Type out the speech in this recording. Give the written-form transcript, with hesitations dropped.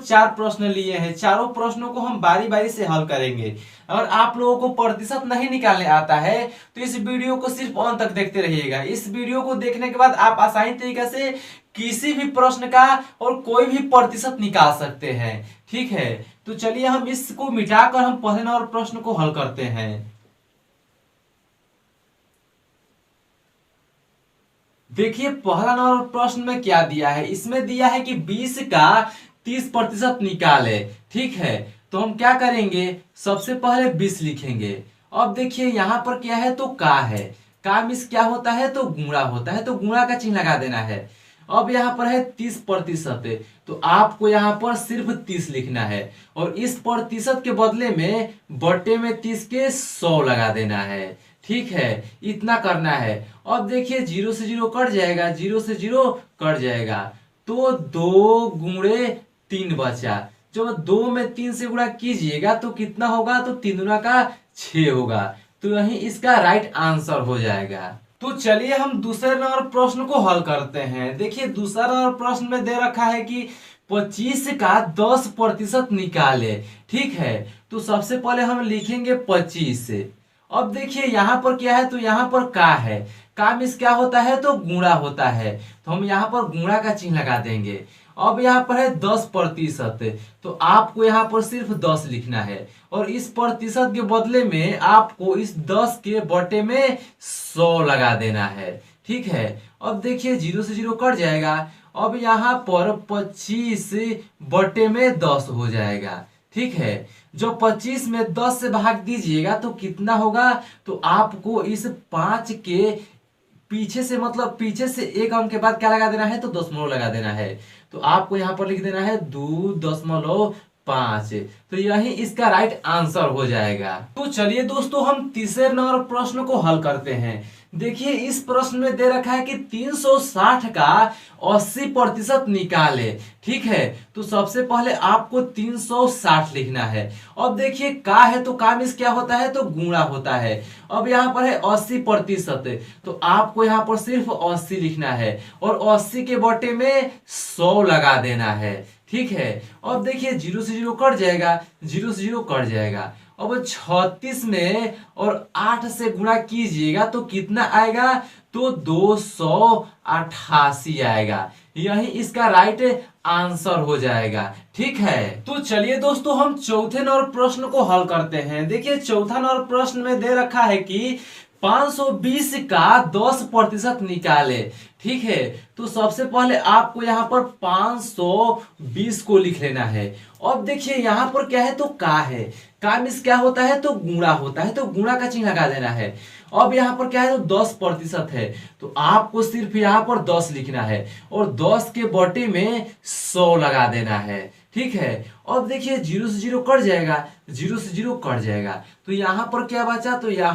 चार प्रश्न लिए हैं, चारों प्रश्नों को हम बारी बारी से हल करेंगे। अगर आप लोगों को प्रतिशत नहीं निकालने आता है तो इस वीडियो को सिर्फ अंत तक देखते रहिएगा। इस वीडियो को देखने के बाद आप आसानी तरीके से किसी भी प्रश्न का और कोई भी प्रतिशत निकाल सकते हैं। ठीक है, तो चलिए हम इसको मिटाकर हम पहले नंबर प्रश्न को हल करते हैं। देखिए पहला नंबर प्रश्न में क्या दिया है, इसमें दिया है कि 20 का 30% निकाले। ठीक है, तो हम क्या करेंगे, सबसे पहले 20 लिखेंगे। अब देखिए यहां पर क्या है, तो का है, का मिस क्या होता है, तो गुणा होता है, तो गुणा का चिन्ह लगा देना है। अब यहाँ पर है 30%, तो आपको यहाँ पर सिर्फ 30 लिखना है और इस प्रतिशत के बदले में बटे में 30 के 100 लगा देना है। ठीक है, इतना करना है। अब देखिए 0 से 0 कट जाएगा, 0 से 0 कट जाएगा, तो 2 गुणे 3 बचा। जब 2 में 3 से गुणा कीजिएगा तो कितना होगा, तो 3 गुना का 6 होगा, तो यही इसका राइट आंसर हो जाएगा। तो चलिए हम दूसरे नंबर प्रश्न को हल करते हैं। देखिए दूसरा नंबर प्रश्न में दे रखा है कि 25 का 10% निकाले। ठीक है, तो सबसे पहले हम लिखेंगे 25। अब देखिए यहाँ पर क्या है, तो यहाँ पर का है, का मीन्स क्या होता है, तो गुणा होता है, तो हम यहाँ पर गुणा का चिन्ह लगा देंगे। अब यहाँ पर है 10%, तो आपको यहाँ पर सिर्फ 10 लिखना है और इस प्रतिशत के बदले में आपको इस 10 के बटे में 100 लगा देना है। ठीक है, अब देखिए 0 से 0 कट जाएगा, अब यहाँ पर 25 बटे में 10 हो जाएगा। ठीक है, जो 25 में 10 से भाग दीजिएगा तो कितना होगा, तो आपको इस 5 के पीछे से, मतलब पीछे से एक अंक के बाद क्या लगा देना है, तो दशमलव लगा देना है। तो आपको यहाँ पर लिख देना है 2.5, तो यही इसका राइट आंसर हो जाएगा। तो चलिए दोस्तों हम तीसरे नंबर प्रश्न को हल करते हैं। देखिए इस प्रश्न में दे रखा है कि 360 का 80% निकाले। ठीक है, तो सबसे पहले आपको 360 लिखना है। अब देखिए का है, तो का मीन्स क्या होता है, तो गुणा होता है। अब यहाँ पर है 80%, तो आपको यहाँ पर सिर्फ 80 लिखना है और 80 के बटे में 100 लगा देना है। ठीक है, अब देखिए 0 से 0 कट जाएगा, 0 से 0 कट जाएगा। अब 36 में और 8 से गुणा कीजिएगा तो कितना आएगा, तो 288 आएगा, यही इसका राइट आंसर हो जाएगा। ठीक है, तो चलिए दोस्तों हम चौथे नंबर प्रश्न को हल करते हैं। देखिए चौथा नंबर प्रश्न में दे रखा है कि 520 का 10% निकाले। ठीक है, तो सबसे पहले आपको यहाँ पर 520 को लिख लेना है। अब देखिए यहाँ पर क्या है, तो का है, का मीन्स क्या होता है, तो गुणा होता है, तो गुणा का चिन्ह लगा देना है। अब यहाँ पर क्या है, तो 10% है, तो आपको सिर्फ यहाँ पर 10 लिखना है और 10 के बटे में 100 लगा देना है। ठीक है, अब देखिए 0 से 0 कट जाएगा, 0 से 0 कट जाएगा, तो यहाँ पर क्या बचा, तो यहाँ